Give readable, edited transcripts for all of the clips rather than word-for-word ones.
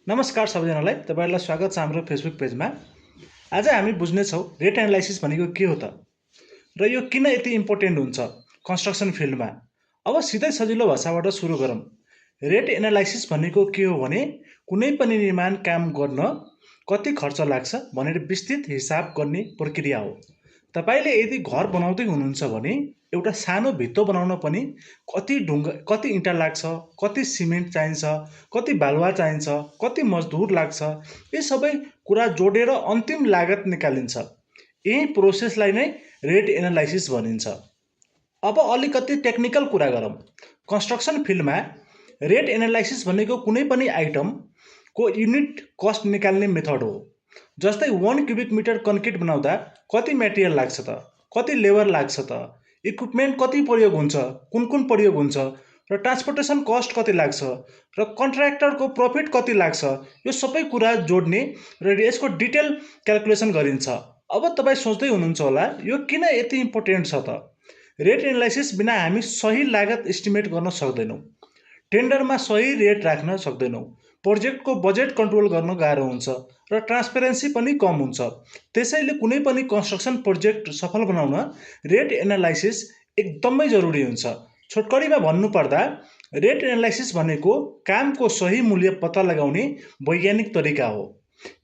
नमस्कार सबैजनालाई तपाईहरुलाई स्वागत छ हाम्रो फेसबुक पेजमा। आज हामी बुझ्नेछौँ रेट एनालाइसिस भनेको के हो त र यो किन यति इम्पोर्टेन्ट हुन्छ कन्स्ट्रक्सन फिल्डमा। अब सिधै सजिलो भाषाबाट सुरु गरौँ। रेट एनालाइसिस भनेको के हो भने कुनै पनि निर्माण काम गर्न कति खर्च लाग्छ भनेर विस्तृत हिसाब गर्ने प्रक्रिया हो। तपाईले यदि घर बनाउँदै हुनुहुन्छ भने एउटा सानो भित्तो बनाउन पनि कति इँटा लाग्छ, कति सिमेन्ट चाहिन्छ, कति बालुवा चाहिन्छ, कति मजदुर लाग्छ, यी सबै कुरा जोडेर अन्तिम लागत निकालिन्छ। यही प्रोसेसलाई नै रेट एनालाइसिस भनिन्छ। अब अलिकति टेक्निकल कुरा गरौँ। कन्स्ट्रक्सन फिल्डमा रेट एनालाइसिस भनेको कुनै पनि आइटमको युनिट कस्ट निकाल्ने मेथड हो। जस्तै 1 क्युबिक मिटर कन्क्रिट बनाउँदा कति मेटेरियल लाग्छ त, कति लेबर लाग्छ त, इक्विपमेन्ट कति प्रयोग हुन्छ, कुन प्रयोग हुन्छ र ट्रान्सपोर्टेसन कस्ट कति लाग्छ र कन्ट्र्याक्टरको प्रफिट कति लाग्छ, यो सबै कुरा जोड्ने र यसको डिटेल क्याल्कुलेसन गरिन्छ। अब तपाईँ सोच्दै हुनुहुन्छ होला यो किन यति इम्पोर्टेन्ट छ त। रेट एनालाइसिस बिना हामी सही लागत एस्टिमेट गर्न सक्दैनौँ, टेन्डरमा सही रेट राख्न सक्दैनौँ, प्रोजेक्टको बजेट कन्ट्रोल गर्न गाह्रो हुन्छ र ट्रान्सपेरेन्सी पनि कम हुन्छ। त्यसैले कुनै पनि कन्स्ट्रक्सन प्रोजेक्ट सफल बनाउन रेट एनालाइसिस एकदमै जरुरी हुन्छ। छोटकरीमा भन्नुपर्दा रेट एनालाइसिस भनेको कामको सही मूल्य पत्ता लगाउने वैज्ञानिक तरिका हो।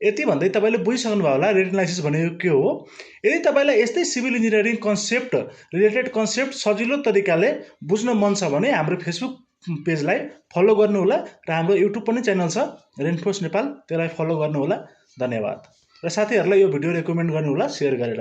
यति भन्दै तपाईले बुझिसक्नु भयो होला रेट एनालाइसिस भनेको के हो। यदि तपाईलाई यस्तै civil engineering concept related concept सजिलो तरिकाले बुझ्न मन छ भने हाम्रो फेसबुक पेजलाई फलो गर्नुहोला र हाम्रो युट्युब पनि च्यानल छ रेनफोर्स नेपाल, त्यसलाई फलो गर्नुहोला। धन्यवाद। र साथीहरूलाई यो भिडियो रेकमेन्ड गर्नुहोला सेयर गरेर।